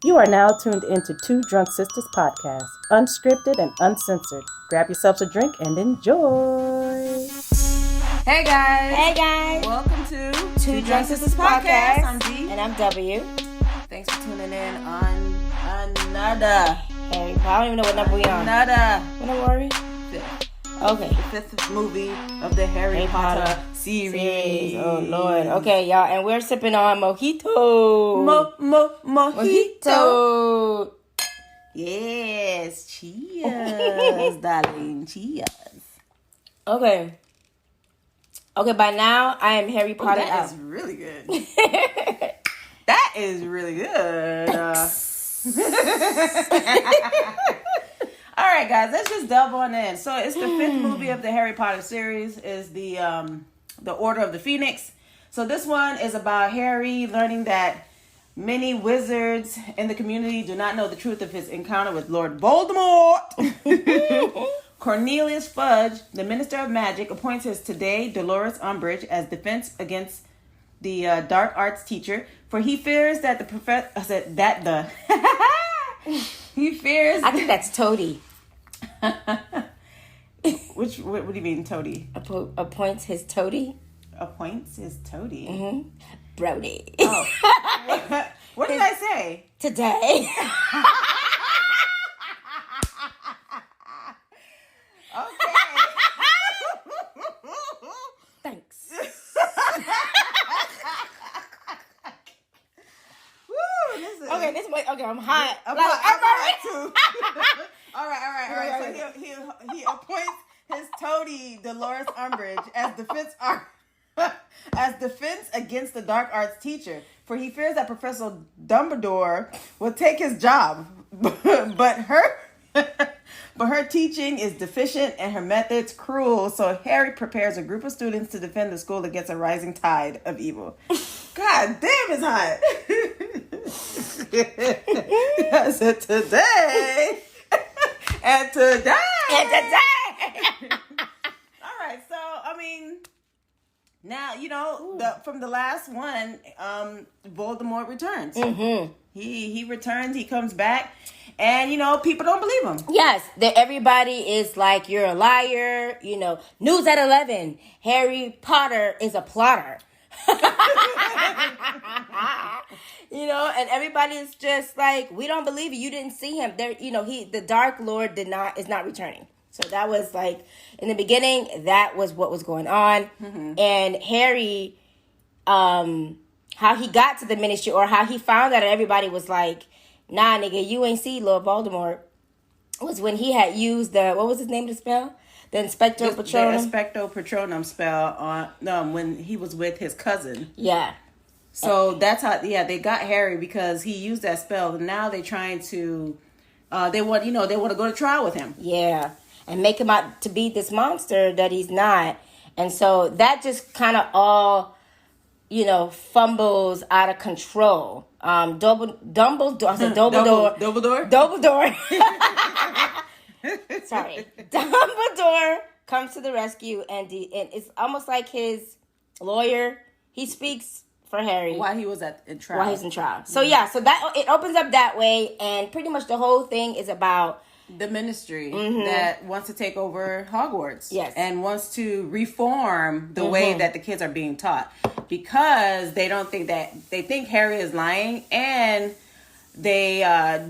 You are now tuned into Two Drunk Sistas podcast, unscripted and uncensored. Grab yourselves a drink and enjoy. Hey guys. Hey guys. Welcome to Two Drunk Sistas podcast. I'm G. And I'm W. Thanks for tuning in on another. Hey, I don't even know what number we on. What number are we? Fifth. Okay. The fifth movie of the Harry Potter series. Oh Lord. Okay, y'all, and we're sipping on mojito. Mojito. Yes. Cheers, darling. Cheers. Okay. By now I am Harry Potter that out. is really good. That is really good. All right, guys, let's just delve on in. So it's the fifth movie of the Harry Potter series. Is the Order of the Phoenix. So this one is about Harry learning that many wizards in the community do not know the truth of his encounter with Lord Voldemort. Cornelius Fudge, the Minister of Magic, appoints his today Dolores Umbridge as defense against the dark arts teacher, for he fears that the professor. He fears. I think that's Toady. What do you mean, Toady? Appoints his Toady. Appoints his Toady. Mm-hmm. Brody. Oh, what did I say? Today. Okay. Thanks. Woo, listen. Okay, I'm hot. I'm hot too. All right. So he appoints his toady Dolores Umbridge as defense against the dark arts teacher, for he fears that Professor Dumbledore will take his job, but her teaching is deficient and her methods cruel. So Harry prepares a group of students to defend the school against a rising tide of evil. God damn, it's hot. I said today. And today. All right, so I mean, now from the last one, Voldemort returns. Mm-hmm. He returns. He comes back, and people don't believe him. Yes, everybody is like, you're a liar. News at 11. Harry Potter is a plotter. And everybody is just like, we don't believe you. You didn't see him there. The Dark Lord is not returning. So that was like, in the beginning, that was what was going on. Mm-hmm. And Harry, how he got to the ministry, or how he found out, everybody was like, nah, nigga, you ain't see Lord Voldemort, was when he had used what was his name of the spell? The Inspector Patronum? The Expecto Patronum spell on when he was with his cousin. Yeah. So that's how, they got Harry because he used that spell. And now they're trying to, they want to go to trial with him. Yeah. And make him out to be this monster that he's not. And so that just kind of all, fumbles out of control. Dumbledore. Sorry. Dumbledore comes to the rescue, and it's almost like his lawyer. He speaks for Harry while he was in trial. So so that it opens up that way, and pretty much the whole thing is about the ministry that wants to take over Hogwarts. Yes. And wants to reform the way that the kids are being taught, because they think Harry is lying, and they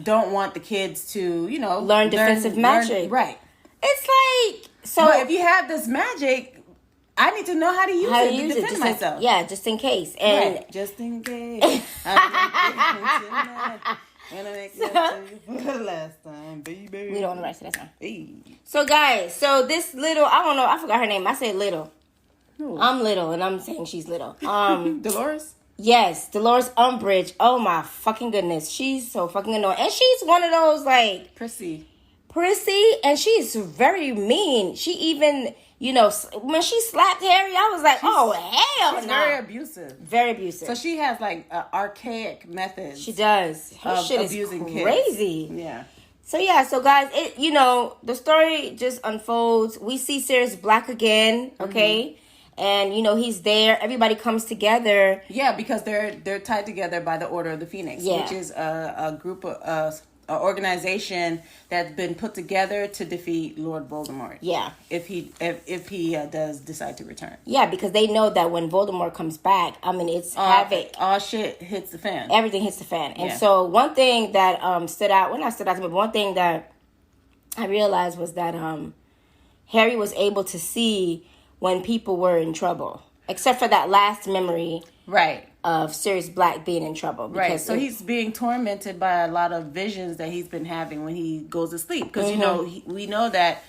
don't want the kids to, learn defensive magic. Right. It's like, so but if you have this magic, I need to know how to use it to defend myself. Just in case. And right. Just in case. And I make love to you for the last time, baby. We don't want to rest that time. Hey. So guys, this little, I don't know, I forgot her name. I said little. Ooh. I'm little, and I'm saying she's little. Dolores? Yes, Dolores Umbridge. Oh my fucking goodness. She's so fucking annoying. And she's one of those like prissy, and she's very mean. She even, when she slapped Harry, I was like, oh hell no. She's very abusive. Very abusive. So she has like archaic methods. She does. Her shit is crazy. Kids. Yeah. So guys, the story just unfolds. We see Sirius Black again, okay? and he's there. Everybody comes together. Yeah, because they're tied together by the Order of the Phoenix, which is a group of an organization that's been put together to defeat Lord Voldemort. Yeah, if he does decide to return. Yeah, because they know that when Voldemort comes back, I mean, it's havoc. All shit hits the fan. Everything hits the fan. And so one thing that stood out, well, not stood out to me, but one thing that I realized was that Harry was able to see when people were in trouble, except for that last memory. Right. Of Sirius Black being in trouble. Right. So he's being tormented by a lot of visions that he's been having when he goes to sleep. Because, we know that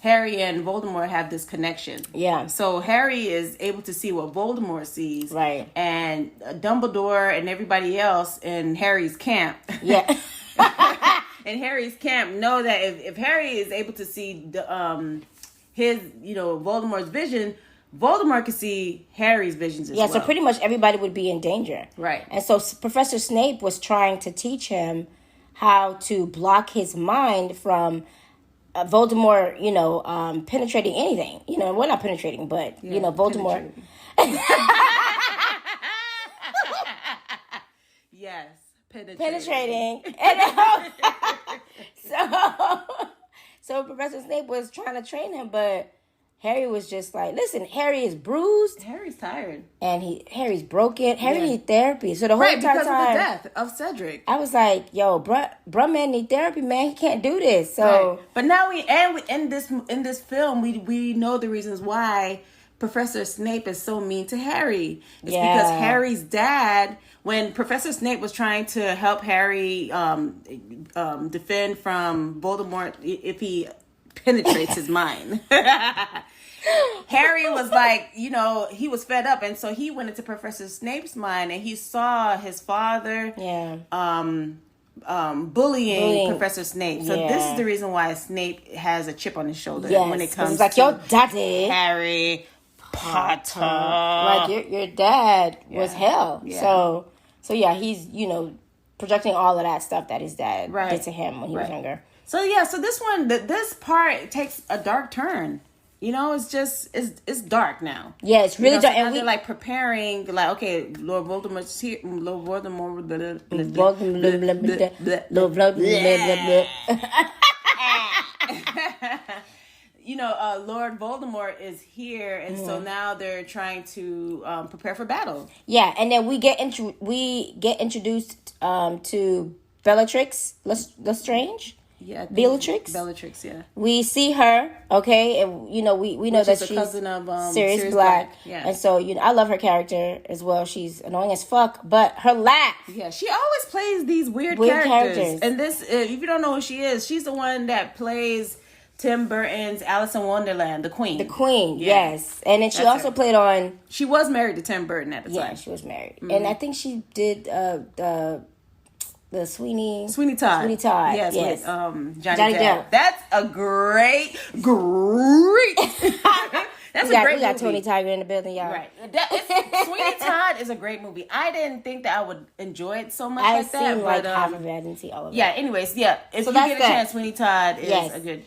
Harry and Voldemort have this connection. Yeah. So Harry is able to see what Voldemort sees. Right. And Dumbledore and everybody else in Harry's camp. Yeah. in Harry's camp know that if Harry is able to see his Voldemort's vision, Voldemort could see Harry's visions as well. Yeah, so pretty much everybody would be in danger. Right. And so Professor Snape was trying to teach him how to block his mind from Voldemort, penetrating anything. Well, not penetrating, but, Voldemort. Yes, penetrating. So Professor Snape was trying to train him, but Harry was just like, listen, Harry is bruised. Harry's tired. And Harry's broken. Harry needs therapy. So the whole entire because time, of the death of Cedric. I was like, yo, bruh man need therapy, man. He can't do this. So right. But now in this film, we know the reasons why Professor Snape is so mean to Harry. It's because Harry's dad, when Professor Snape was trying to help Harry defend from Voldemort if he penetrates his mind. Harry was like, he was fed up, and so he went into Professor Snape's mind, and he saw his father bullying Professor Snape. So this is the reason why Snape has a chip on his shoulder when it comes like to your daddy, Harry Potter. Like your dad was hell. Yeah. So yeah, he's projecting all of that stuff that his dad did to him when he was younger. So so this part takes a dark turn. It's just it's dark now. Yeah, it's really dark. So and they're like preparing, like, okay, Lord Voldemort's here. Lord Voldemort. Lord Voldemort is here, and so now they're trying to prepare for battle. Yeah, and then we get introduced to Bellatrix Lestrange. Yeah, Bellatrix, yeah. We see her, okay, and we know that she's a cousin of Sirius Black. Yeah. And so I love her character as well. She's annoying as fuck, but her laugh. Yeah, she always plays these weird characters. And this, if you don't know who she is, she's the one that plays Tim Burton's Alice in Wonderland, the Queen. The Queen, yes. And then she also played on. She was married to Tim Burton at the time. Yeah, she was married, and I think she did the Sweeney Todd. Yes, with Johnny Depp. That's a great. That's a great movie. We got Tony Tiger in the building, y'all. Right. Sweeney Todd is a great movie. I didn't think that I would enjoy it so much like that. I've seen like half of it. I didn't see all of it. Yeah, anyways, if you get a chance, Sweeney Todd is a good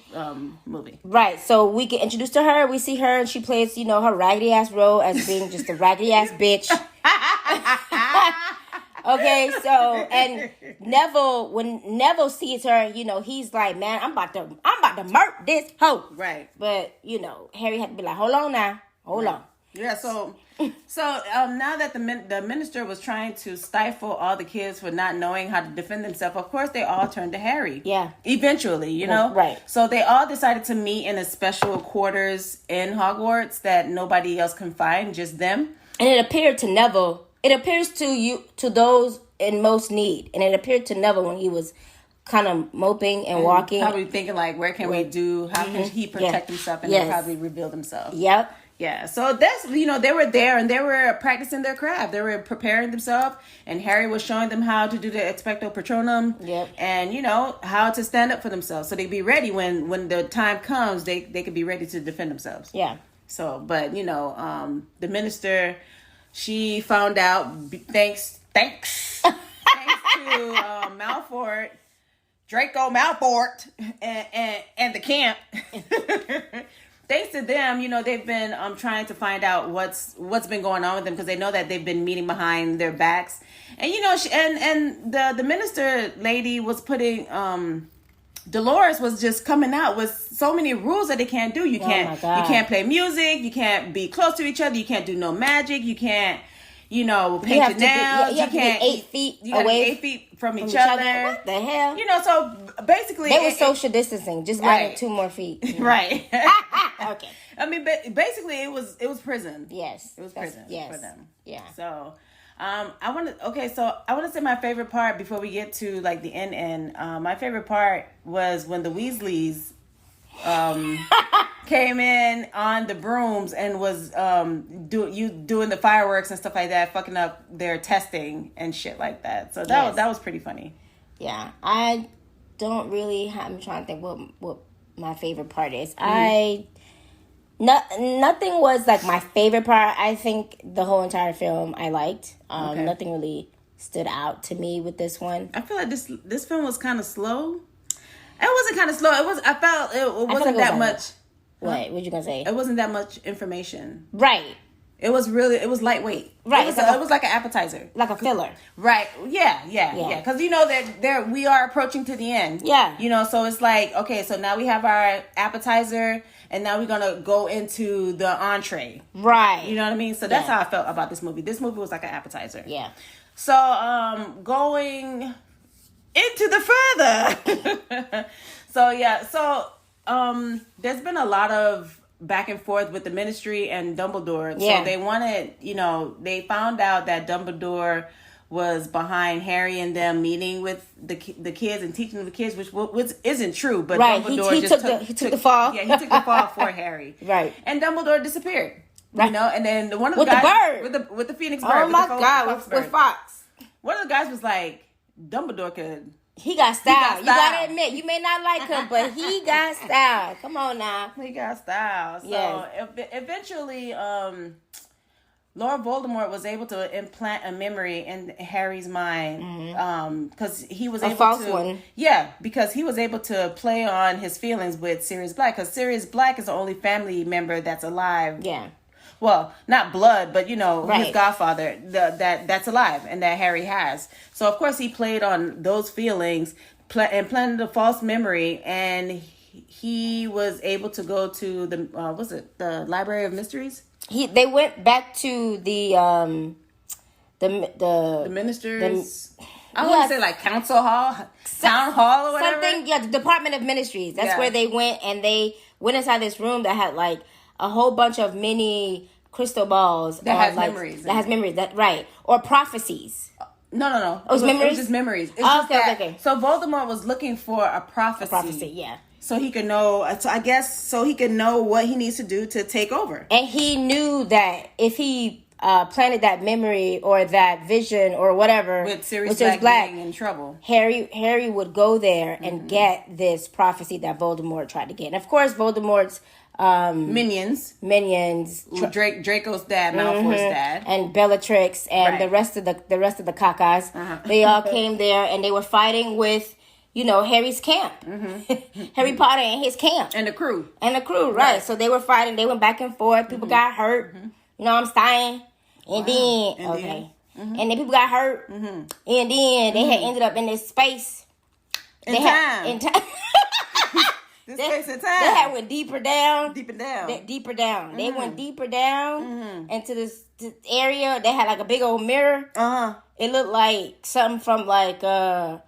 movie. Right. So we get introduced to her. We see her and she plays, her raggedy ass role as being just a raggedy ass bitch. Okay, so and when Neville sees her, he's like, man, I'm about to murk this hoe. Right. But Harry had to be like, hold on now, hold on. Yeah. So now that the minister was trying to stifle all the kids for not knowing how to defend themselves, of course they all turned to Harry. Yeah. Eventually, Right. So they all decided to meet in a special quarters in Hogwarts that nobody else can find, just them. And it appeared to Neville. It appears to those in most need. And it appeared to Neville when he was kind of moping and walking. Probably thinking like, how can he protect himself, and probably rebuild himself. Yep. Yeah. So that's, they were there and they were practicing their craft. They were preparing themselves, and Harry was showing them how to do the Expecto Patronum. Yep. And, how to stand up for themselves. So they'd be ready when the time comes, they could be ready to defend themselves. Yeah. So, but, the minister, she found out, thanks to Draco Malfoy and the camp, thanks to them, they've been trying to find out what's been going on with them, because they know that they've been meeting behind their backs. And and the minister lady was putting Dolores was just coming out with so many rules that they can't do. You can't play music, you can't be close to each other, you can't do no magic, you can't paint your nails, you can't be 8 feet away 8 feet from each other. What the hell? So basically they were social distancing, just adding 2 more feet. Right. Okay. I mean, basically it was prison. Yes. It was prison for them. Yeah. So I want to say my favorite part before we get to like the end. My favorite part was when the Weasleys came in on the brooms and was doing the fireworks and stuff like that, fucking up their testing and shit like that. So that was pretty funny. Yeah, I'm trying to think what my favorite part is. Nothing was like my favorite part. I think the whole entire film I liked. Nothing really stood out to me with this one. I feel like this film was kind of slow. It wasn't kind of slow. I felt it wasn't that much. What you gonna say? It wasn't that much information. Right. It was lightweight. Right. It was like an appetizer. Like a filler. Right. Yeah. Because that we are approaching to the end. Yeah. So it's like, okay, so now we have our appetizer, and now we're gonna go into the entree. Right. You know what I mean? So that's how I felt about this movie. This movie was like an appetizer. Yeah. So going into the further. There's been a lot of back and forth with the ministry and Dumbledore. Yeah. So they wanted, they found out that Dumbledore was behind Harry and them meeting with the kids and teaching the kids, which isn't true. But right. Dumbledore he took the fall. Yeah, he took the fall for Harry. Right. And Dumbledore disappeared. Right. And then one of the with guys the bird with the Phoenix bird. Oh my God, with Fox. One of the guys was like, Dumbledore could. He got style. You gotta admit, you may not like him, but he got style. Come on now. He got style. So eventually, Lord Voldemort was able to implant a memory in Harry's mind, because he was able to. A false one. Yeah, because he was able to play on his feelings with Sirius Black, because Sirius Black is the only family member that's alive. Yeah. Well, not blood, but right. his godfather that's alive and that Harry has. So of course he played on those feelings, and planted a false memory, and he was able to go to the Library of Mysteries. They went back to the ministers. I want to say like council hall, town hall, or whatever. Something. Yeah, the Department of Ministries. That's where they went, and they went inside this room that had like a whole bunch of mini crystal balls that has memories. That has memories. That right, or prophecies. No. It was memories. It was just memories. Okay. So Voldemort was looking for a prophecy. Yeah. So he could know. So I guess so he could know what he needs to do to take over. And he knew that if he planted that memory or that vision or whatever with Sirius Black being in trouble, Harry would go there and get this prophecy that Voldemort tried to get. And of course, Voldemort's minions, Draco's dad, Malfoy's dad, and Bellatrix, and the rest of the cacas. They all came there, and they were fighting with Harry's camp, Harry Potter and his camp, and the crew, right? So they were fighting. They went back and forth. People got hurt. You know what I'm saying? And then and then people got hurt, and then they had ended up in this space. In time. This space and time. They had went deeper down. Deeper down. They went deeper down into this area. They had like a big old mirror. It looked like something from like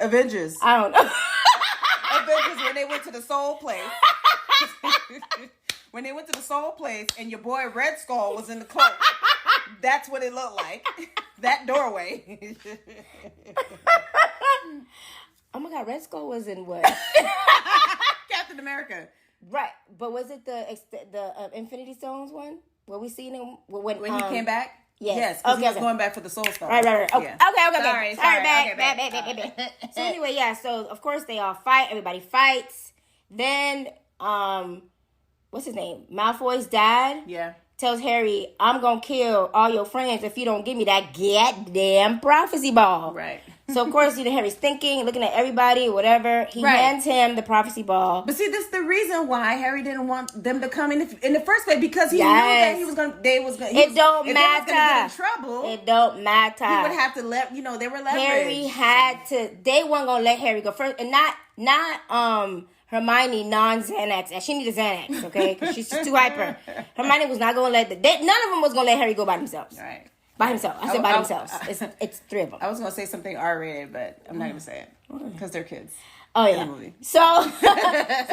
Avengers. I don't know. Avengers when they went to the Soul Place. When they went to the Soul Place and your boy Red Skull was in the cloak. That's what it looked like. That doorway. Oh my God, Red Skull was in what? Captain America. Right, but was it the Infinity Stones one? Were we seeing him when he came back? Yes. Because he was going back for the Soul Stone. Right. Okay. Yeah. Sorry, back. So anyway, so of course they all fight. Everybody fights. Then, what's his name? Malfoy's dad. Yeah. tells Harry, I'm going to kill all your friends if you don't give me that goddamn prophecy ball. Right. So, of course, Harry's thinking, looking at everybody, whatever. He hands him the prophecy ball. But see, this is the reason why Harry didn't want them to come in the first place, because he knew that he was going to, It don't matter. Get in trouble. It don't matter. He would have to let, they were leveraged. Harry had to, they weren't going to let Harry go first. And not Hermione non-Xanax. And she needed Xanax, okay? Because she's just too hyper. Hermione was not going to let, none of them was going to let Harry go by themselves. Right. By himself. I said by themselves. It's three of them. I was going to say something R-rated, but I'm not going to say it. Because they're kids. Oh, yeah. So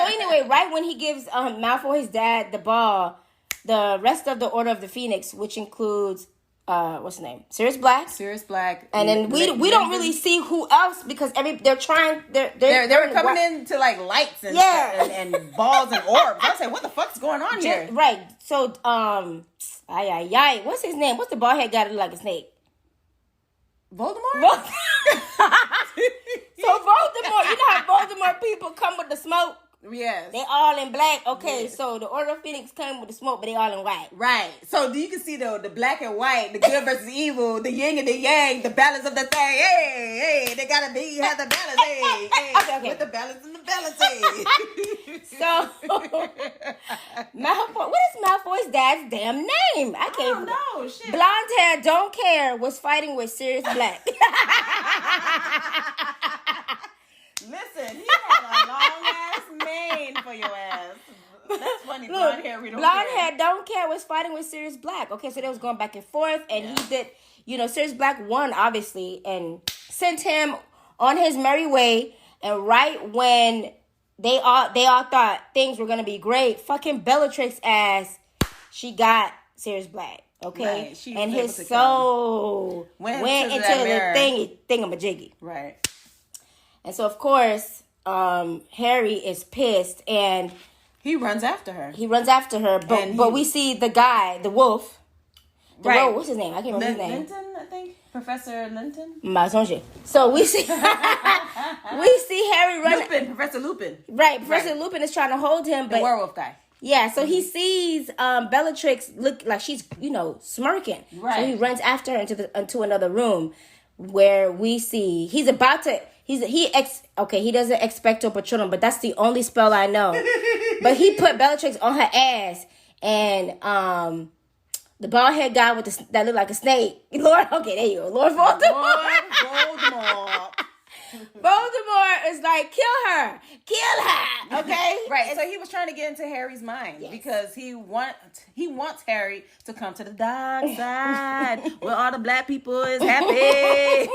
anyway, right when he gives Malfoy, his dad, the ball, the rest of the Order of the Phoenix, which includes, what's his name? Sirius Black. And then we don't really see who else, because they were coming into like lights and and balls and orbs. I was like, what the fuck's going on here? Right. So, what's his name? What's the bald head guy that look like a snake? Voldemort? So Voldemort, you know how Voldemort people come with the smoke? Yes. They all in black. Okay, so the Order of Phoenix came with the smoke, but they all in white. Right. So you can see the black and white, the good versus evil, the yin and the yang, the balance of the thing. Hey, they gotta have the balance. Hey. Okay. With the balance and the balance. Hey. So Malfoy, what is Malfoy's dad's damn name? I can't know. Shit. Blonde hair, don't care, was fighting with Sirius Black. Listen, he had a long ass mane for your ass. That's funny. Blonde hair, don't care was fighting with Sirius Black. Okay, so they was going back and forth, and he did. Sirius Black won obviously, and sent him on his merry way. And right when they all thought things were gonna be great, fucking Bellatrix ass, she got Sirius Black. Okay, right. And his soul went into the thingamajiggy. Right. And so, of course, Harry is pissed, and he runs after her. But we see the guy, the wolf. Wolf, what's his name? I can't remember his name. Linton, I think. Professor Linton. So we see Harry run. Professor Lupin. Right, Professor Lupin is trying to hold him, but the werewolf guy. Yeah, so he sees Bellatrix look like she's smirking. Right. So he runs after her into another room, where we see he doesn't expect to Patronum, but that's the only spell I know. But he put Bellatrix on her ass, and the bald head guy that looked like a snake. Lord Voldemort. Voldemort is like, kill her, okay? Right. So he was trying to get into Harry's mind, because he wants Harry to come to the dark side where all the black people is happy.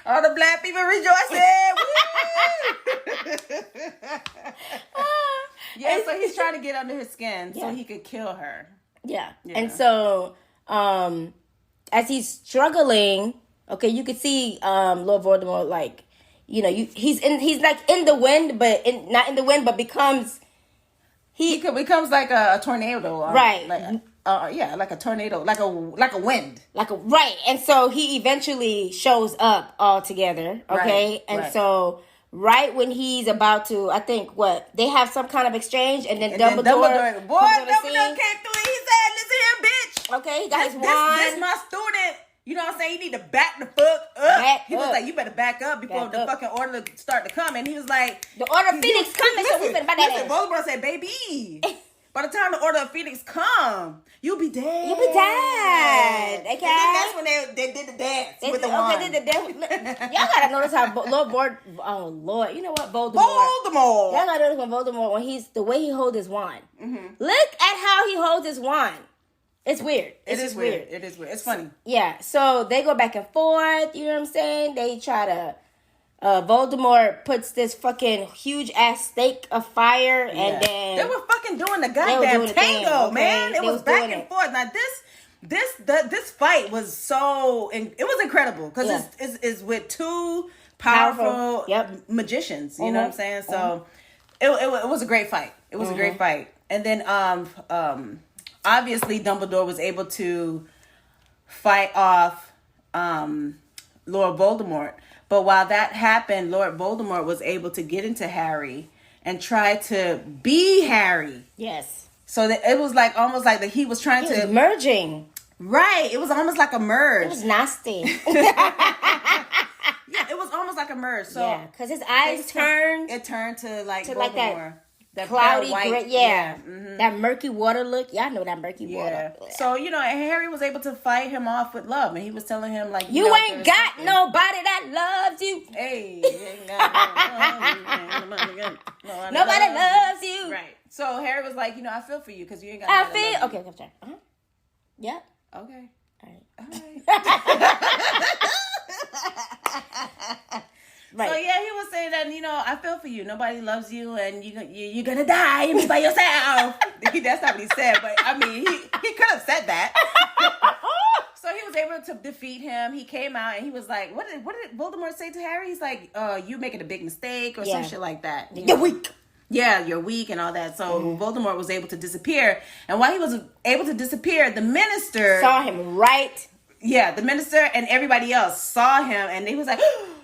All the black people rejoicing. So he's trying to get under his skin so he could kill her. Yeah. And so as he's struggling, okay, you could see Lord Voldemort, like, he's like in the wind, but not in the wind, but becomes like a tornado, right? Like a tornado, like a wind, right. And so he eventually shows up all together, okay, right, and so. Right when he's about to, I think, they have some kind of exchange, and then Dumbledore came through. He said, "Listen here, bitch." Okay, he got his wand. This my student. You know what I'm saying? You need to back the fuck up. He was like, you better back up before the fucking order start to come. And he was like, the Order of Phoenix coming, so we better back that ass. Voldemort said, baby, by the time the Order of Phoenix come, you'll be dead. Okay? And then that's when they did the dance with the wand. Okay, did the dance. Y'all gotta notice how Lord, you know what? Voldemort. Y'all gotta notice when Voldemort, the way he holds his wand. Mm-hmm. Look at how he holds his wand. It's weird. It is weird. It's funny. Yeah. So they go back and forth. You know what I'm saying? They try to. Voldemort puts this fucking huge ass stake of fire, and then they were fucking doing the goddamn tango, man. It was back and forth. Now this fight was it was incredible, because it's with two powerful magicians. You know what I'm saying? So it was a great fight. It was a great fight, and then obviously Dumbledore was able to fight off Lord Voldemort. But while that happened, Lord Voldemort was able to get into Harry and try to be Harry. Yes. So that it was like almost like that he was trying He to was merging. Right. It was almost like a merge. It was nasty. Yeah, it was almost like a merge. So yeah, because his eyes turned It turned to like that cloudy white. gray. Yeah, that murky water look. Y'all know that murky Yeah. water. So and Harry was able to fight him off with love, and he was telling him like, You ain't got nobody that loves you. Hey, Nobody loves you. Right. So Harry was like, I feel for you because you ain't got. I nobody feel that loves okay. I'm sorry. Yeah. you. Okay. All right. Right. So yeah, he was saying that I feel for you. Nobody loves you, and you're gonna die by yourself. That's not what he said, but I mean, he could have said that. So he was able to defeat him. He came out and he was like, "What did Voldemort say to Harry?" He's like, "You making a big mistake or some shit like that. You're weak." Yeah, you're weak and all that. So Voldemort was able to disappear, and while he was able to disappear, the minister saw him right. Yeah, the minister and everybody else saw him, and he was like,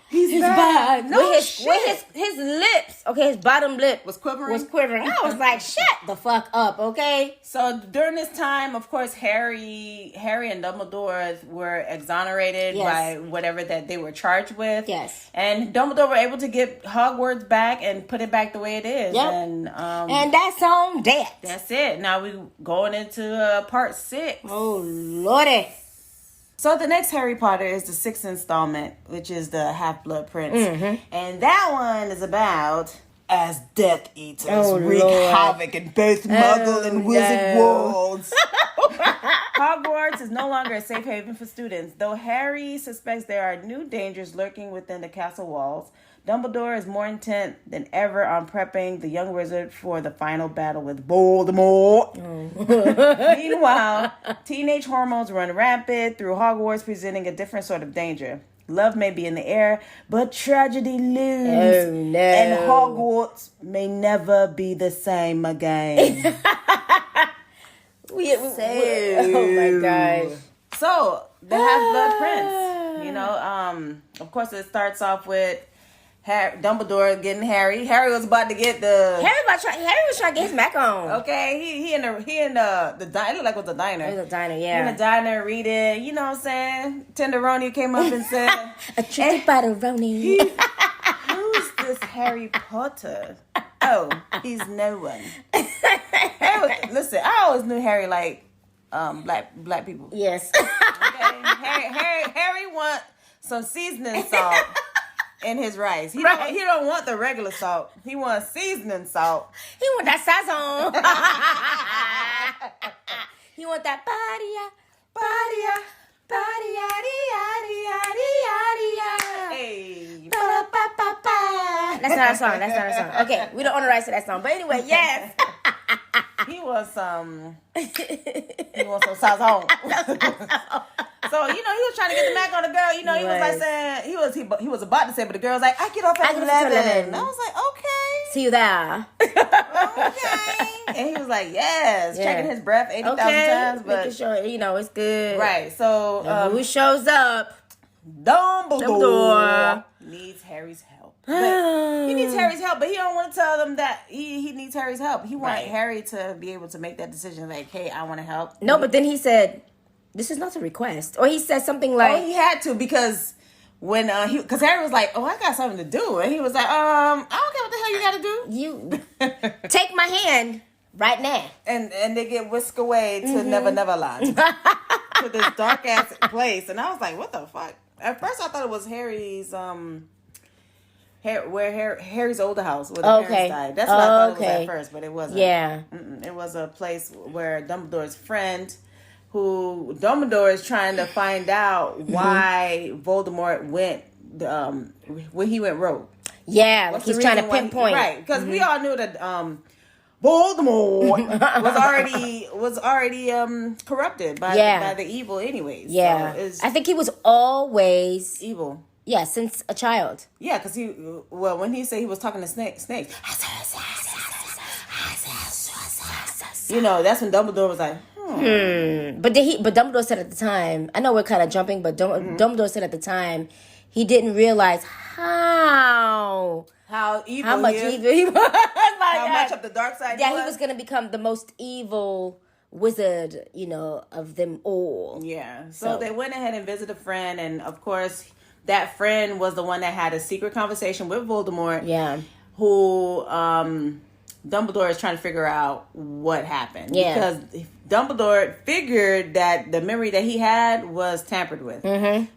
He's bad. No with shit. his lips. Okay, his bottom lip Was quivering. I was like, shut the fuck up, okay? So during this time, of course, Harry and Dumbledore were exonerated by whatever that they were charged with. Yes. And Dumbledore were able to get Hogwarts back and put it back the way it is. Yep. And that's on that. That's it. Now we going into part 6. Oh, Lordy. So the next Harry Potter is the 6th installment, which is the Half-Blood Prince. And that one is about as Death Eaters wreak havoc in both Muggle and Wizard worlds. Hogwarts is no longer a safe haven for students. Though Harry suspects there are new dangers lurking within the castle walls, Dumbledore is more intent than ever on prepping the young wizard for the final battle with Voldemort. Meanwhile, teenage hormones run rampant through Hogwarts, presenting a different sort of danger. Love may be in the air, but tragedy looms. Oh, no. And Hogwarts may never be the same again. Oh, my gosh. So, the Half-Blood Prince. Of course, it starts off with Dumbledore getting Harry. Harry was about to get the. Harry was trying to get his Mac on. Okay, he in the diner. It looked like it was a diner. It was a diner, He yeah. in the diner reading. You know what I'm saying? Tenderoni came up and said, "A tricky butteroni." "Who's this Harry Potter?" Oh, he's no one. Listen, I always knew Harry like black people. Yes. Okay, Harry want some seasoning salt in his rice. He don't want the regular salt. He wants seasoning salt. He want that sazon. He want that body. Hey. That's not a song. Okay, we don't own the rights to that song. But anyway, yes. He wants some sazon. So, he was trying to get the Mac on the girl. He was like saying, he was about to say, but the girl was like, I get off at 11. And I was like, okay. See you there. Okay. And he was like, yes. Checking his breath 80,000 times. But making sure, it's good. Right. So, who shows up? Dumbledore needs Harry's help. But he needs Harry's help, but he don't want to tell them that he needs Harry's help. He wants Harry to be able to make that decision like, hey, I want to help. No, but then he said, this is not a request. Or he said something like... Oh, he had to because when because Harry was like, oh, I got something to do. And he was like, I don't care what the hell you got to do. You take my hand right now. And they get whisked away to Neverland. To this dark-ass place. And I was like, what the fuck? At first, I thought it was Harry's... Harry's older house where the parents died. That's what I thought it was at first, but it wasn't. Yeah. It was a place where Dumbledore's friend, who Dumbledore is trying to find out why Voldemort went, when he went rogue. Yeah, like he's trying to pinpoint. Right, because we all knew that Voldemort was already corrupted by the evil anyways. Yeah. So I think he was always evil. Yeah, since a child. Yeah, because when he said he was talking to snakes. That's when Dumbledore was like, But Dumbledore said at the time, I know we're kind of jumping, but Dumbledore said at the time, he didn't realize how evil how much evil he was. how much of the dark side he was going to become the most evil wizard, of them all. Yeah. So they went ahead and visited a friend, and of course, that friend was the one that had a secret conversation with Voldemort. Yeah. Who Dumbledore is trying to figure out what happened. Yeah. Because Dumbledore figured that the memory that he had was tampered with.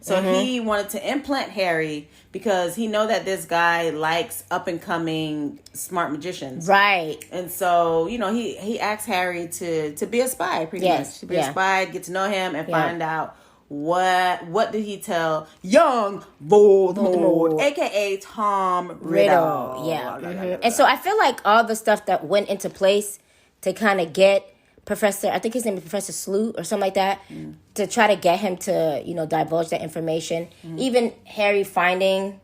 So he wanted to implant Harry because he know that this guy likes up and coming smart magicians. Right. And so, he asked Harry to be a spy pretty much. To be a spy, get to know him and find out what did he tell young Voldemort, aka Tom Riddle. Yeah. And so I feel like all the stuff that went into place to kind of get Professor, I think his name is Professor Sloot or something like that, to try to get him to, divulge that information. Even Harry finding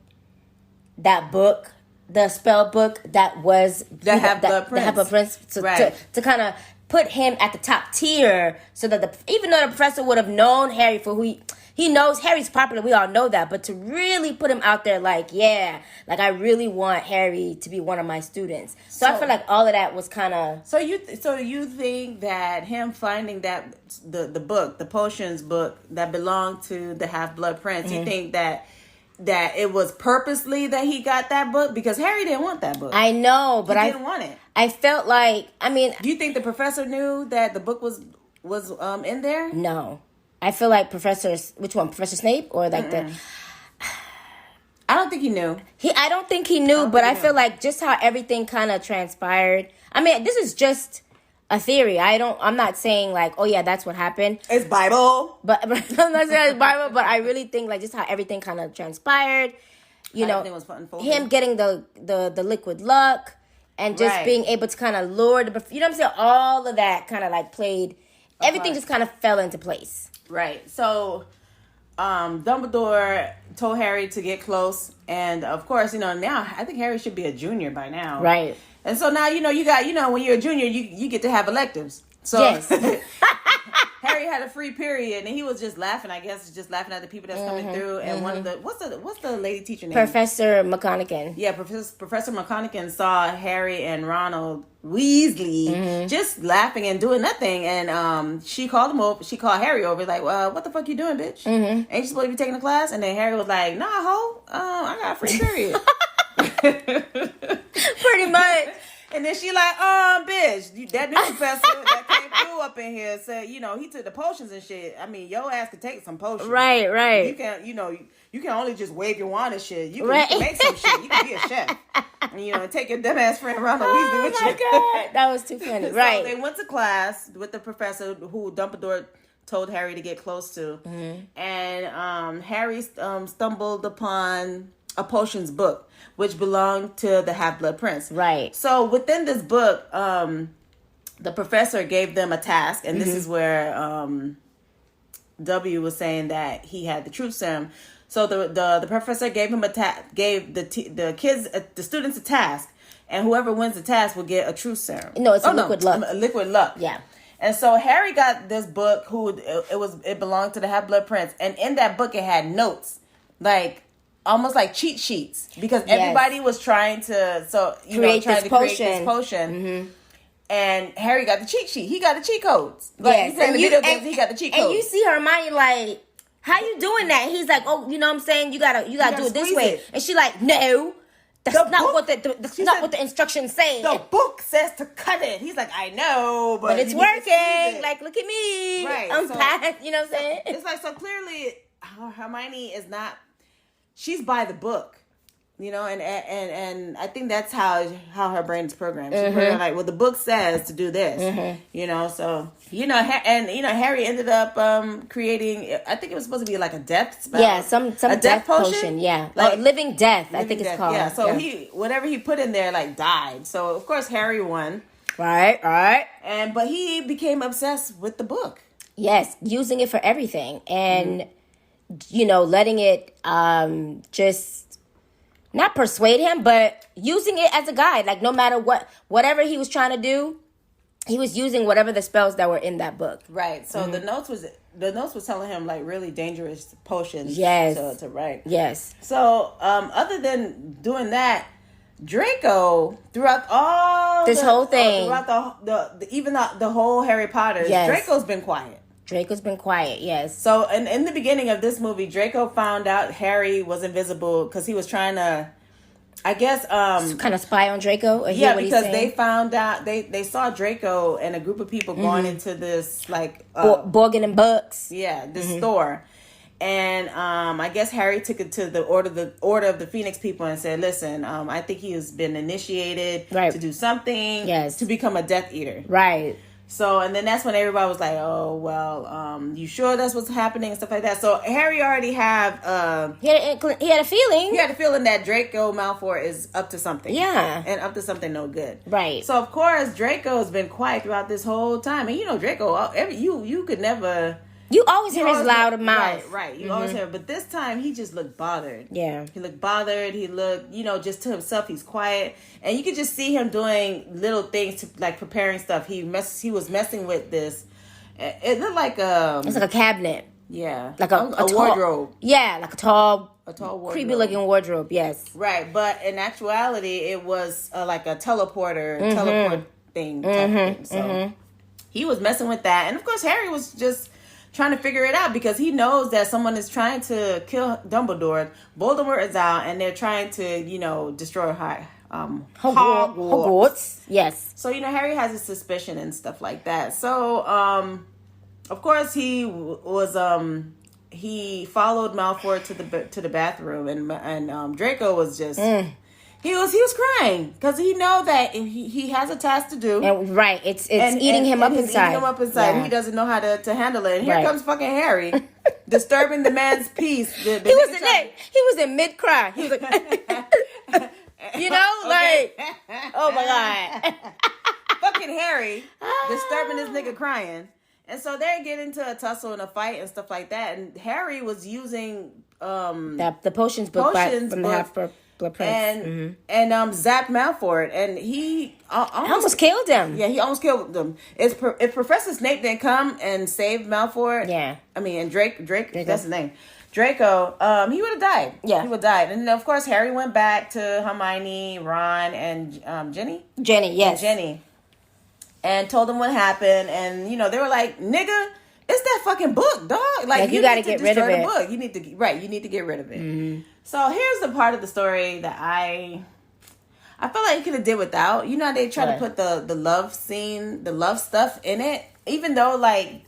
that book, the spell book that was the Half-Blood Prince, to kind of put him at the top tier, so that even though the professor would have known Harry for who he knows, Harry's popular, we all know that, but to really put him out there, I really want Harry to be one of my students. So I feel like all of that was kind of. So you think that him finding that the book, the potions book that belonged to the Half-Blood Prince, you think that it was purposely that he got that book? Because Harry didn't want that book. I know, but he didn't want it. I felt like, do you think the professor knew that the book was in there? No. I feel like which one? Professor Snape or the... I don't think he knew. I don't think he knew, but I feel like just how everything kind of transpired. This is just a theory. I'm not saying like, oh yeah, that's what happened. It's Bible. But I'm not saying it's Bible, but I really think like just how everything kind of transpired. Everything was unfolding. Him getting the liquid luck and just being able to kind of lure the, you know what I'm saying? All of that kind of like played, everything just kind of fell into place. Right. So, Dumbledore told Harry to get close. And of course, now I think Harry should be a junior by now. Right. And so now, you got, when you're a junior, you get to have electives. So yes. Harry had a free period and he was just laughing, I guess, just laughing at the people that's coming through. And one of the, what's the lady teacher name? Professor McConaughey. Yeah, Professor McConaughey saw Harry and Ronald Weasley just laughing and doing nothing. And she called him over. She called Harry over, like, well, what the fuck you doing, bitch? Ain't you supposed to be taking a class? And then Harry was like, nah, ho, I got a free period. Pretty much. And then she like, bitch, that new professor that came through up in here said, he took the potions and shit. Your ass could take some potions. Right. You can't, you can only just wave your wand and shit. You can make some shit. You can be a chef. And take your dumb ass friend around the Weasley with you. Oh my God. That was too funny. Right. So they went to class with the professor who Dumbledore told Harry to get close to. And Harry stumbled upon a potions book, which belonged to the Half-Blood Prince. Right. So within this book, the professor gave them a task, and this is where W was saying that he had the truth serum. So the professor gave him gave the kids, the students, a task, and whoever wins the task will get a truth serum. No, it's liquid luck. A liquid luck. Yeah. And so Harry got this book. It belonged to the Half-Blood Prince, and in that book it had notes, like almost like cheat sheets, because everybody was trying to create this potion. And Harry got the cheat sheet. He got the cheat codes. Like, he got the cheat codes. And you see Hermione like, how you doing that? He's like, oh, you know what I'm saying? You gotta do it this way. And she like, no, that's not what the instructions say. The book says to cut it. He's like, I know, but it's working. Like, look at me. Right. I'm past. You know what I'm saying? It's like, so clearly Hermione is not. She's by the book, and I think that's how her brain is programmed. She's like, well, the book says to do this, so, Harry ended up creating, I think it was supposed to be like a death spell. Yeah, some death potion. Yeah, like living death, I think it's called. Yeah, so whatever he put in there, like, died. So, of course, Harry won. Right. But he became obsessed with the book. Yes, using it for everything. And, letting it just not persuade him, but using it as a guide. Like, no matter whatever he was trying to do, he was using whatever the spells that were in that book. Right. So the notes was telling him like really dangerous potions. Yes. To write. Yes. So other than doing that, Draco, throughout all This whole thing. throughout the whole Harry Potter, Yes. Draco's been quiet. Draco's been quiet, yes. So, in the beginning of this movie, Draco found out Harry was invisible because he was trying to, I guess, kind of spy on Draco. Or yeah, hear what he's because saying? they found out they saw Draco and a group of people going into this like Borgin and Bucks. this store. And I guess Harry took it to the order of the Phoenix people and said, "Listen, I think he has been initiated to do something, to become a Death Eater." Right. So, and then that's when everybody was like, "Oh, well, you sure that's what's happening?" and stuff like that. So Harry already have he had a feeling. He had a feeling that Draco Malfoy is up to something. Yeah, and up to something no good. Right. So of course Draco's been quiet throughout this whole time, and you know Draco, you could never. You always hear his loud mouth. Right. You always hear. But this time, he just looked bothered. Yeah. He looked bothered. He looked, just to himself, he's quiet. And you could just see him doing little things to, like, preparing stuff. He was messing with this. It looked like it's like a cabinet. Yeah. Like a tall, wardrobe. Yeah, like a tall wardrobe. creepy-looking wardrobe, yes. Right. But in actuality, it was like a teleport thing type thing. So he was messing with that. And, of course, Harry was just trying to figure it out because he knows that someone is trying to kill Dumbledore. Voldemort is out, and they're trying to, destroy Hogwarts. Yes. So Harry has a suspicion and stuff like that. So of course he was he followed Malfoy to the bathroom, and Draco was just. He was crying because he know that he has a task to do. And, right, it's eating him up inside. Eating him up inside. Yeah. He doesn't know how to handle it. And here comes fucking Harry, disturbing the man's peace. He was in mid cry. He was like, oh my god, fucking Harry, disturbing this nigga crying. And so they get into a tussle and a fight and stuff like that. And Harry was using the potions book from the Half-Blood Prince. And zapped Malfoy, and he almost killed him. Yeah, he almost killed him. If Professor Snape didn't come and save Malfoy, and Drake, that's his name, Draco, he would have died. Yeah, he would have died. And then of course Harry went back to Hermione, Ron, and Jenny, yes, Jenny, and told them what happened. And they were like, "Nigga, it's that fucking book, dog. Like you got to get rid of it. Book. You need to get rid of it." Mm-hmm. So here's the part of the story that I feel like you could have did without. They try to put the love scene, the love stuff in it, even though like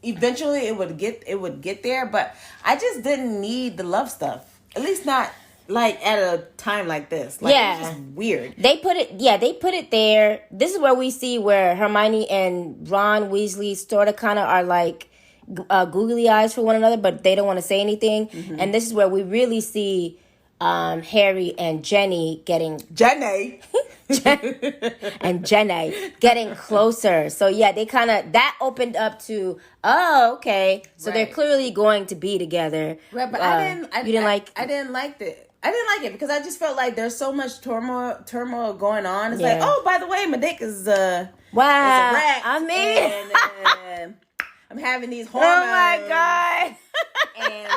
eventually it would get there. But I just didn't need the love stuff. At least not like at a time like this. Like, it was just weird. They put it there. This is where we see where Hermione and Ron Weasley sort of kind of are like googly eyes for one another, but they don't want to say anything. Mm-hmm. And this is where we really see Harry and Jenny getting getting closer. So they kind of that opened up to okay, so they're clearly going to be together. Right, but I didn't like it because I just felt like there's so much turmoil going on. It's like, oh, by the way, my dick is a rat. I mean. And, I'm having these hormones. Oh my god! And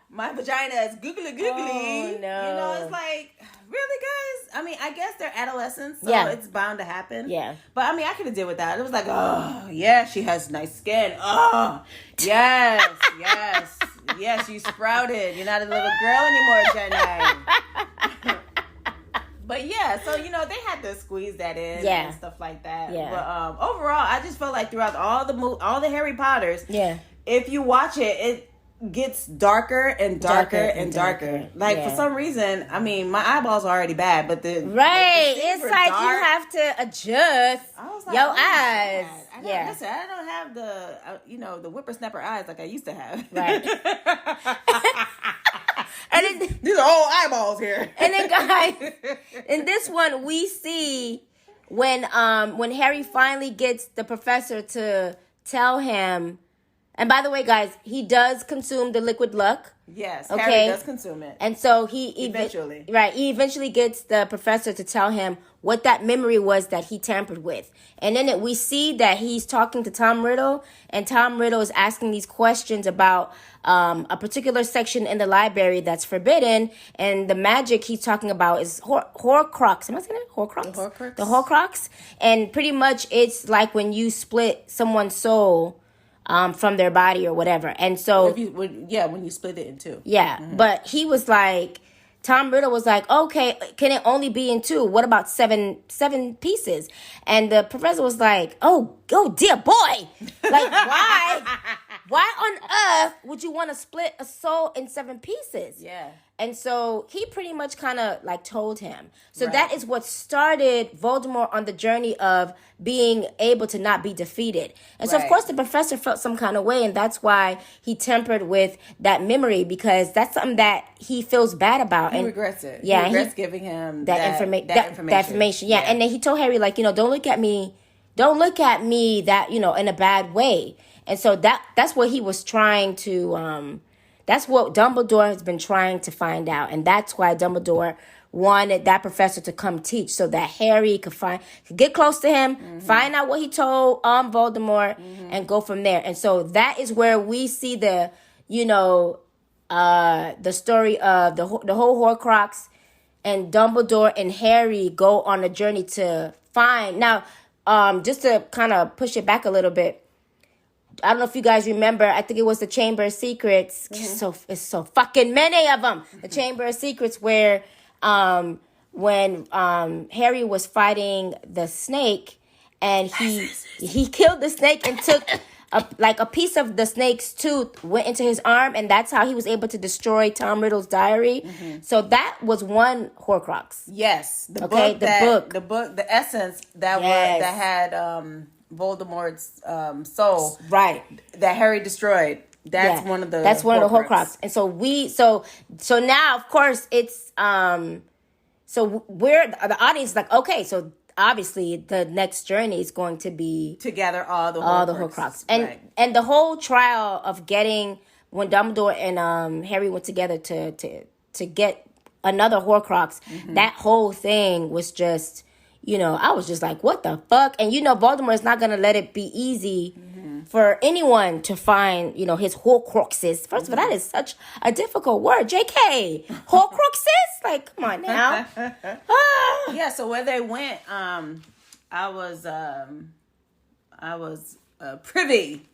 my vagina is googly. Oh no! It's like, really, guys? I mean, I guess they're adolescents, so it's bound to happen. Yeah. But I mean, I could have did with that. It was like, oh yeah, she has nice skin. Oh yes, you sprouted. You're not a little girl anymore, Jenny. But yeah, so they had to squeeze that in and stuff like that. Yeah. But overall, I just felt like throughout all the Harry Potters, if you watch it, it gets darker and darker. Like for some reason, I mean, my eyeballs are already bad, but it's like dark. You have to adjust your eyes. Listen, I don't have the the whippersnapper eyes like I used to have. Right. And then, these are all eyeballs here. And then, guys, in this one, we see when Harry finally gets the professor to tell him And by the way, guys, he does consume the liquid luck. Yes, okay? Harry does consume it. And so he he eventually gets the professor to tell him what that memory was that he tampered with. And then we see that he's talking to Tom Riddle, and Tom Riddle is asking these questions about a particular section in the library that's forbidden, and the magic he's talking about is Horcrux. Am I saying it? Horcrux? The Horcrux. And pretty much it's like when you split someone's soul from their body or whatever. And so when you split it in two. Yeah, but he was like, Tom Riddle was like, okay, can it only be in two? What about seven pieces? And the professor was like, oh dear boy, like why on earth would you want to split a soul in 7 pieces? Yeah. And so he pretty much kind of like told him. So that is what started Voldemort on the journey of being able to not be defeated. And so, of course, the professor felt some kind of way. And that's why he tempered with that memory, because that's something that he feels bad about. He and regrets it. Yeah, he regrets giving him that information. Yeah. And then he told Harry, like, don't look at me that, in a bad way. And so that's what he was trying to... That's what Dumbledore has been trying to find out. And that's why Dumbledore wanted that professor to come teach, so that Harry could get close to him, find out what he told Voldemort, and go from there. And so that is where we see the story of the whole Horcrux, and Dumbledore and Harry go on a journey to find. Now, just to kind of push it back a little bit, I don't know if you guys remember, I think it was the Chamber of Secrets. It's so fucking many of them. The Chamber of Secrets, where when Harry was fighting the snake, and he killed the snake and took a piece of the snake's tooth went into his arm, and that's how he was able to destroy Tom Riddle's diary. So that was one Horcrux. Yes, the essence that had Voldemort's soul, right? That Harry destroyed. That's one of the. That's one of the Horcrux. And so now, of course, it's so we're the audience is like, okay, so obviously the next journey is going to be to gather all the Horcrux. And the whole trial of getting, when Dumbledore and Harry went together to get another Horcrux, that whole thing was just. I was just like, what the fuck? And Voldemort is not going to let it be easy for anyone to find, his Horcruxes. First of all, that is such a difficult word. JK, Horcruxes? Like, come on now. Yeah, so where they went, I was privy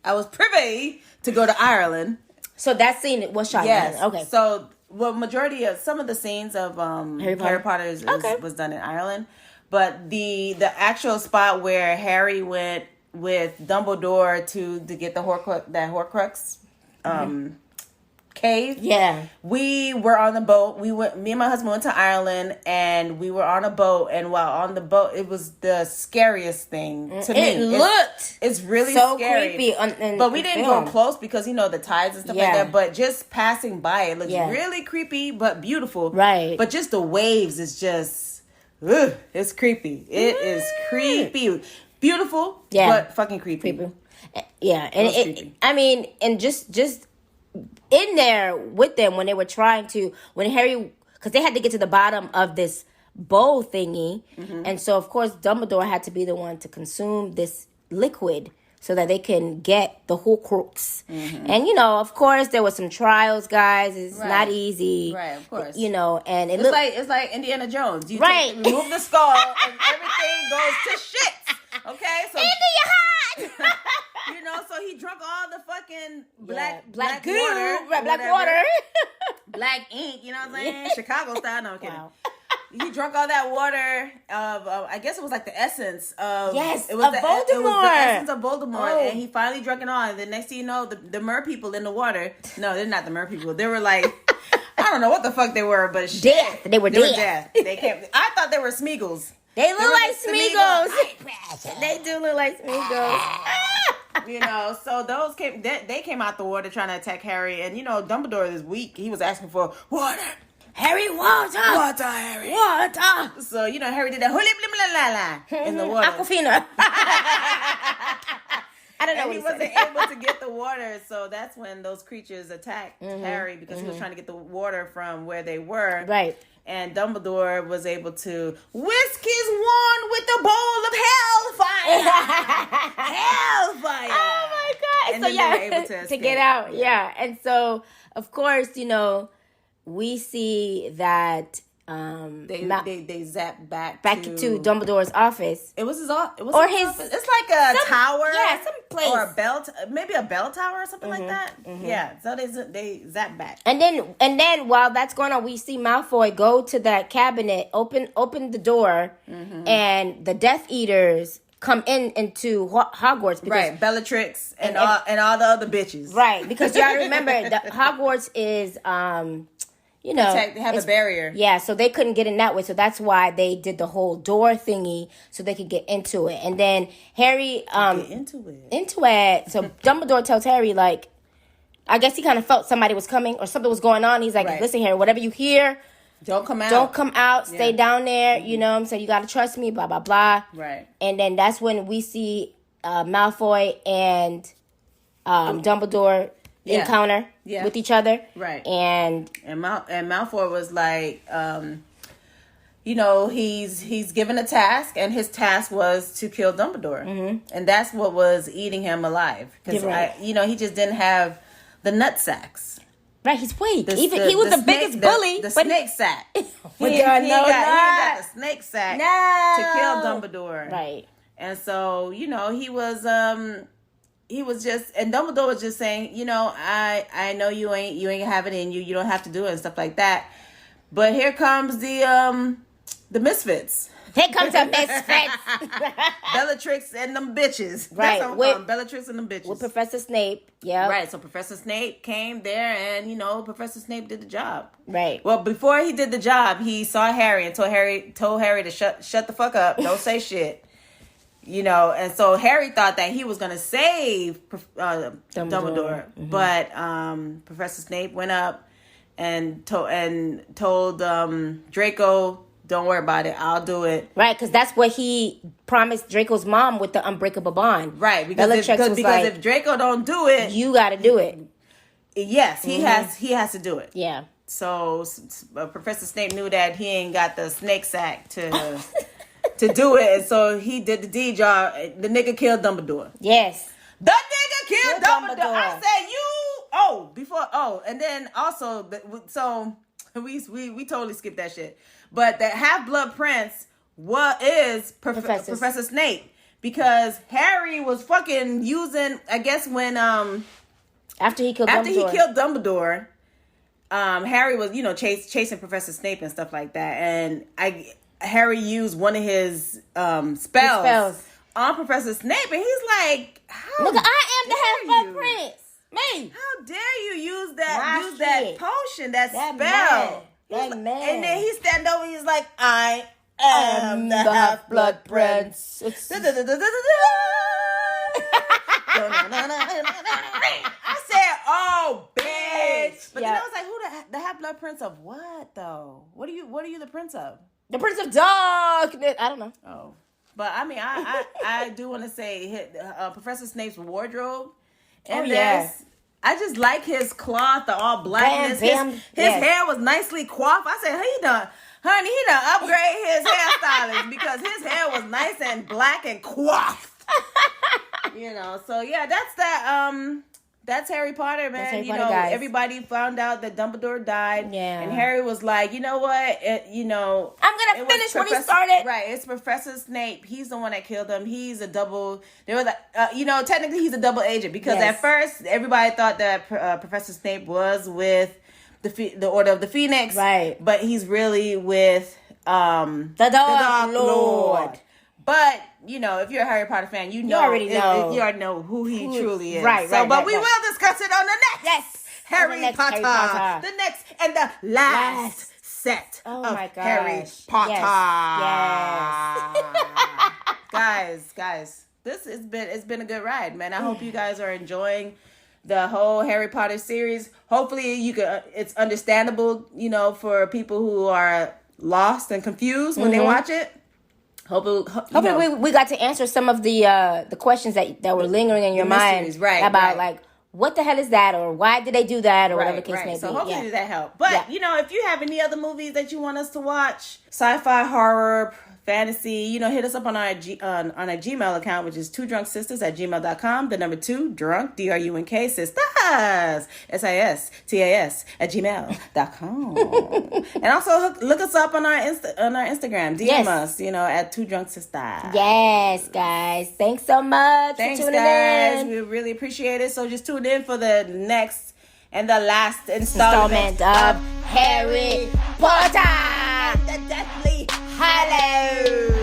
to go to Ireland. So that scene was shot. Yes. Okay. So, majority of some of the scenes of Harry Potter was done in Ireland. But the actual spot where Harry went with Dumbledore to get the Horcrux cave. Yeah. We were on the boat. Me and my husband went to Ireland, and we were on a boat. And while on the boat, it was the scariest thing to me. It's really so scary. Creepy. But we didn't go close because the tides and stuff like that. But just passing by, it looks really creepy but beautiful. Right. But just the waves is just. Ugh, it's creepy. It is creepy. Beautiful, but fucking creepy. Yeah, and I mean, and just in there with them when they were when Harry, because they had to get to the bottom of this bowl thingy, and so of course Dumbledore had to be the one to consume this liquid so that they can get the Horcrux. And, of course, there were some trials, guys. It's not easy. Right, of course. And it's like Indiana Jones. You remove the skull and everything goes to shit. Okay? So into your heart! So he drunk all the fucking black goo, water. Black water. Black ink, you know what I'm saying? Chicago style. No, I'm kidding. Wow. He drunk all that water of, I guess it was like the essence of... Yes, it was of Voldemort. It was the essence of Voldemort. And he finally drunk it all. And the next thing you know, the mer people in the water... No, they're not the mer people. They were like... I don't know what the fuck they were, but shit. Death. They were death. They came... I thought they were Smeagol's. They look like Smeagol's. They do look like Smeagol's. So those they came out the water trying to attack Harry. And, Dumbledore is weak. He was asking for water. Harry, water! Water, Harry! Water! So, Harry did that in the water. Aquafina. I don't know And what he he said. wasn't able to get the water, so that's when those creatures attacked Harry because he was trying to get the water from where they were. Right. And Dumbledore was able to whisk his wand with a bowl of hellfire. Hellfire. Oh my god! And So then they were able to to escape. get out, yeah. And so, of course, we see that They zapped back to Dumbledore's office. It was his office. Or his- office. It's like a tower. Yeah, some place. Or a bell, maybe a bell tower or something like that. Yeah, so they zap back. And then while that's going on, we see Malfoy go to that cabinet, open the door, and the Death Eaters come into Hogwarts. Because, Right, Bellatrix and all the other bitches. Right, because you gotta remember that Hogwarts is They have a barrier. Yeah, so they couldn't get in that way. So that's why they did the whole door thingy so they could get into it. And then Harry Get into it. So Dumbledore tells Harry, like, I guess he kind of felt somebody was coming or something was going on. He's like, Right. listen, Harry, whatever you hear, Don't come out. don't come out. Stay Yeah. down there. You know what I'm saying? You got to trust me, blah, blah, blah. Right. And then that's when we see Malfoy and Dumbledore encounter with each other. Right. And Malfoy was like, he's given a task, and his task was to kill Dumbledore, and that's what was eating him alive. Because he just didn't have the nut sacks. right, he's weak. The- He was the biggest bully. The but snake sack. he he got got the snake sack No. to kill Dumbledore. Right. And so, he was just, and Dumbledore was just saying, I know you ain't have it in you. You don't have to do it and stuff like that. But here comes the misfits. Here comes a misfits. Bellatrix and them bitches. Right. That's what I'm calling Bellatrix and them bitches. With Professor Snape. Yeah. Right. So Professor Snape came there and, Professor Snape did the job. Right. Well, before he did the job, he saw Harry and told Harry to shut the fuck up. Don't say shit. And so Harry thought that he was going to save Dumbledore. But Professor Snape went up and told Draco, don't worry about it. I'll do it. Right, because that's what he promised Draco's mom with the unbreakable bond. Right, because if Draco don't do it, you got to do it. Yes, he has to do it. Yeah. So Professor Snape knew that he ain't got the snake sack to do it, and so he did the deed job. The nigga killed Dumbledore. Yes. The nigga killed Dumbledore. I said and then also so we totally skipped that shit. But the Half-Blood Prince is Professor Snape, because Harry was fucking using, I guess when after he killed Dumbledore, Harry was chasing Professor Snape and stuff like that, and Harry used one of his spells on Professor Snape, and he's like, "Nigga, I am the Half-Blood Prince." Me. How dare you use that potion, that spell? Man. And then he stand over, he's like, I am the Half-Blood Prince. I said, oh, bitch. But then I was like, who the Half-Blood Prince of what, though? What are you the prince of? The Prince of Darkness. I don't know. Oh. But, I mean, I do want to say Professor Snape's wardrobe. And I just like his cloth, the all blackness. His hair was nicely coiffed. I said, he done upgrade his hairstylist because his hair was nice and black and coiffed. So yeah, that's Harry Potter, man. Harry Potter, guys. Everybody found out that Dumbledore died. Yeah. And Harry was like, you know what? I'm gonna finish what he started. Right. It's Professor Snape. He's the one that killed him. He's a double. There was, technically he's a double agent because at first everybody thought that Professor Snape was with the Order of the Phoenix. Right. But he's really with the Dark Lord. But if you're a Harry Potter fan, you already know who he truly is. Right. But we will discuss it on the next Harry Potter. The next and the last set of Harry Potter. Yes. Guys, it's been a good ride, man. I hope you guys are enjoying the whole Harry Potter series. Hopefully it's understandable, for people who are lost and confused when they watch it. Hopefully we got to answer some of the questions that were lingering in your mind about like, what the hell is that, or why did they do that, or whatever the case may be. So hopefully that helped. But if you have any other movies that you want us to watch, sci-fi, horror, fantasy, hit us up on our on our Gmail account, which is twodrunksisters@gmail.com. The number 2 drunk DRUNK sistas SISTAS @gmail.com. And also look us up on our Instagram. DM us, at twodrunksisters. Yes, guys. Thanks so much for tuning in. We really appreciate it. So just tune in for the next and the last installment of Harry Potter. The Deathly Hallows.